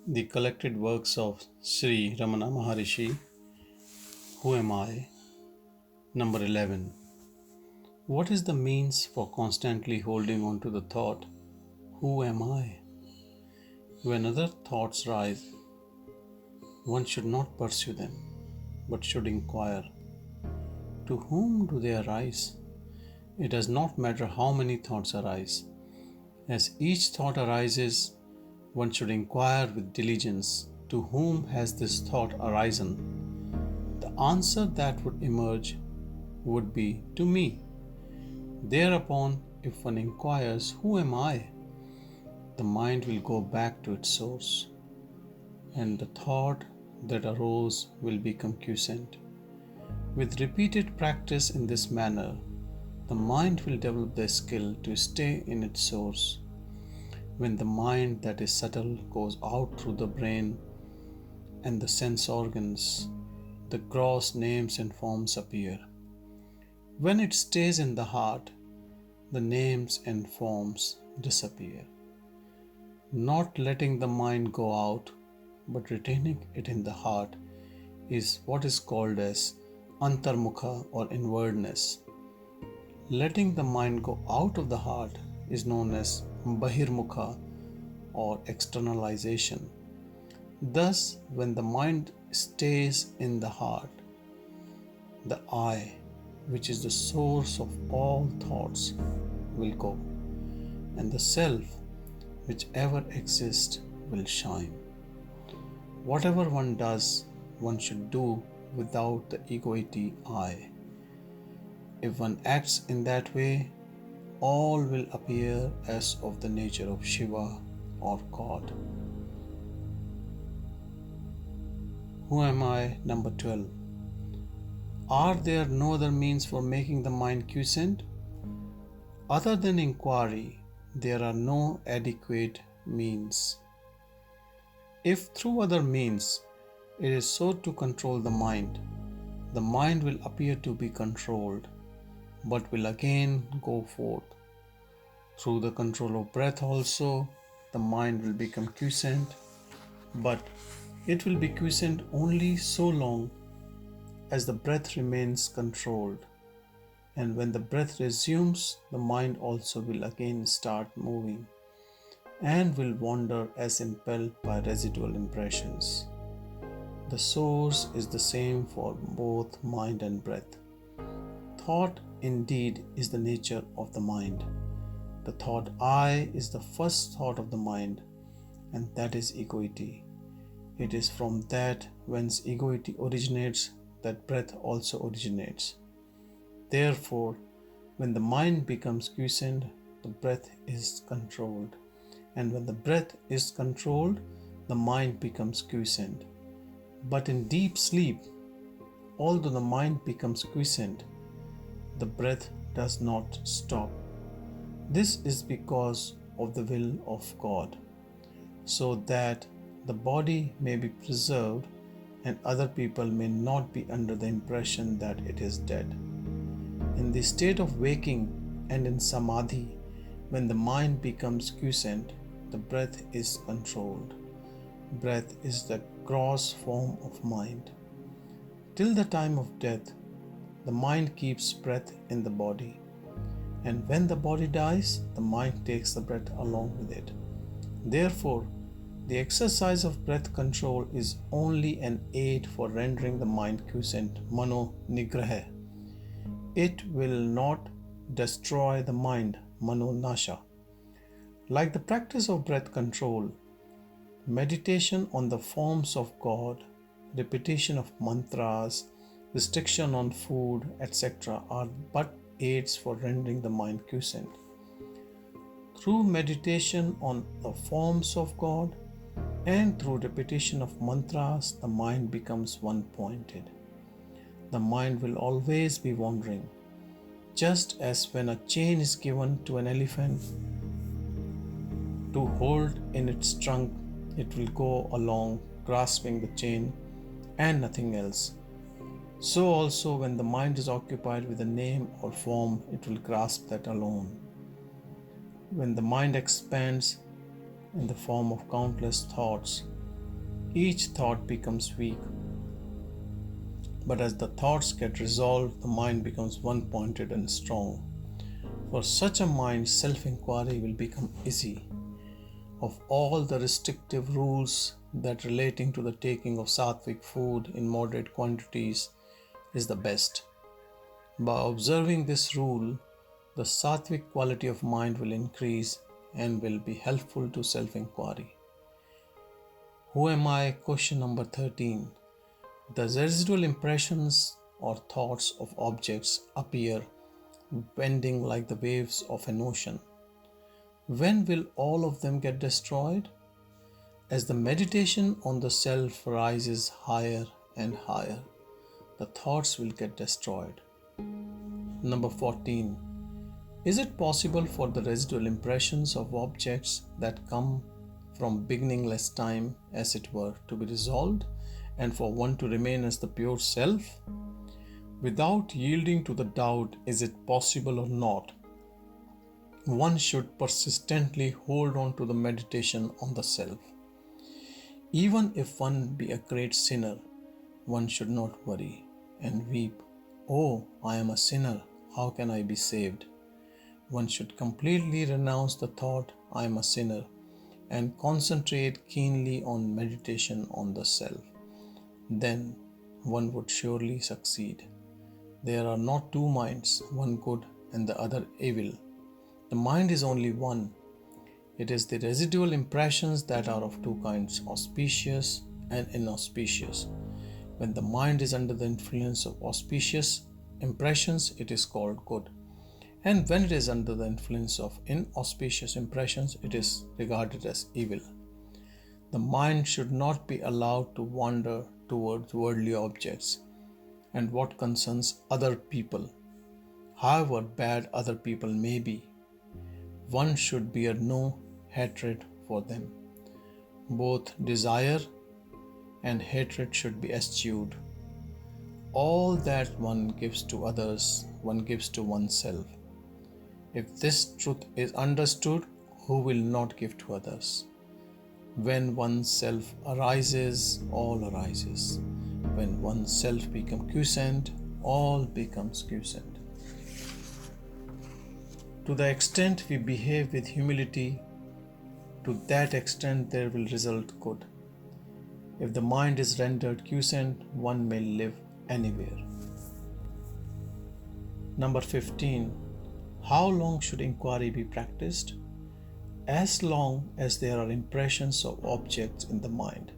The collected works of Sri Ramana Maharshi, Who Am I? Number 11. What is the means for constantly holding on to the thought, Who am I? When other thoughts rise, one should not pursue them, but should inquire, To whom do they arise? It does not matter how many thoughts arise. As each thought arises, one should inquire with diligence, To whom has this thought arisen? The answer that would emerge would be to me. Thereupon, if one inquires, Who am I? The mind will go back to its source, and the thought that arose will become quiescent. With repeated practice in this manner, the mind will develop the skill to stay in its source. When the mind that is subtle goes out through the brain and the sense organs, the gross names and forms appear. When it stays in the heart, the names and forms disappear. Not letting the mind go out, but retaining it in the heart is what is called as antarmukha or inwardness. Letting the mind go out of the heart is known as bahirmukha or externalization. Thus, when the mind stays in the heart, the I, which is the source of all thoughts, will go, and the self, which ever exists, will shine. Whatever one does, one should do without the egoity I. If one acts in that way, all will appear as of the nature of Shiva or God. Who am I? Number 12. Are there no other means for making the mind quiescent? Other than inquiry, there are no adequate means. If through other means it is so to control the mind will appear to be controlled, but will again go forth. Through the control of breath also, the mind will become quiescent, but it will be quiescent only so long as the breath remains controlled. And when the breath resumes, the mind also will again start moving and will wander as impelled by residual impressions. The source is the same for both mind and breath. Thought indeed is the nature of the mind. The thought I is the first thought of the mind, and that is egoity. It is from that whence egoity originates that breath also originates. Therefore, when the mind becomes quiescent, the breath is controlled. And when the breath is controlled, the mind becomes quiescent. But in deep sleep, although the mind becomes quiescent, the breath does not stop. This is because of the will of God, so that the body may be preserved and other people may not be under the impression that it is dead. In the state of waking and in samadhi, when the mind becomes quiescent, the breath is controlled. Breath is the gross form of mind. Till the time of death, the mind keeps breath in the body. And when the body dies, the mind takes the breath along with it. Therefore, the exercise of breath control is only an aid for rendering the mind quiescent, mano nigraha. It will not destroy the mind, mano nasha. Like the practice of breath control, meditation on the forms of God, repetition of mantras, restriction on food, etc. are but aids for rendering the mind quiescent. Through meditation on the forms of God and through repetition of mantras, the mind becomes one-pointed. The mind will always be wandering. Just as when a chain is given to an elephant to hold in its trunk, it will go along grasping the chain and nothing else. So also when the mind is occupied with a name or form, it will grasp that alone. When the mind expands in the form of countless thoughts, each thought becomes weak. But as the thoughts get resolved, the mind becomes one-pointed and strong. For such a mind, self-inquiry will become easy. Of all the restrictive rules that relating to the taking of sattvic food in moderate quantities is the best. By observing this rule, the sattvic quality of mind will increase and will be helpful to self-inquiry. Who am I? Question number 13. The residual impressions or thoughts of objects appear bending like the waves of an ocean. When will all of them get destroyed? As the meditation on the self rises higher and higher, the thoughts will get destroyed. Number 14. Is it possible for the residual impressions of objects that come from beginningless time, as it were, to be dissolved and for one to remain as the pure self? Without yielding to the doubt, is it possible or not? One should persistently hold on to the meditation on the self. Even if one be a great sinner, one should not worry and weep, "Oh, I am a sinner, how can I be saved?" One should completely renounce the thought, "I am a sinner," and concentrate keenly on meditation on the self. Then one would surely succeed. There are not two minds, one good and the other evil. The mind is only one. It is the residual impressions that are of two kinds, auspicious and inauspicious. When the mind is under the influence of auspicious impressions, it is called good. And when it is under the influence of inauspicious impressions, it is regarded as evil. The mind should not be allowed to wander towards worldly objects and what concerns other people, however bad other people may be. One should bear no hatred for them. Both desire and hatred should be eschewed. All that one gives to others, one gives to oneself. If this truth is understood, who will not give to others? When oneself arises, all arises. When oneself becomes quiescent, all becomes quiescent. To the extent we behave with humility, to that extent there will result good. If the mind is rendered quiescent, one may live anywhere. Number 15. How long should inquiry be practiced? As long as there are impressions of objects in the mind,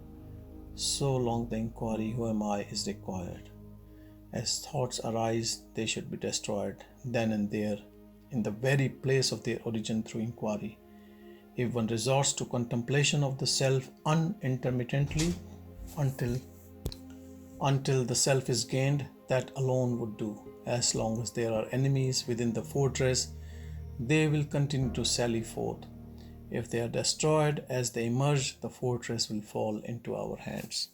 so long the inquiry, "Who am I?" is required. As thoughts arise, they should be destroyed then and there, in the very place of their origin through inquiry. If one resorts to contemplation of the self unintermittently until the self is gained, that alone would do. As long as there are enemies within the fortress, they will continue to sally forth. If they are destroyed as they emerge, the fortress will fall into our hands.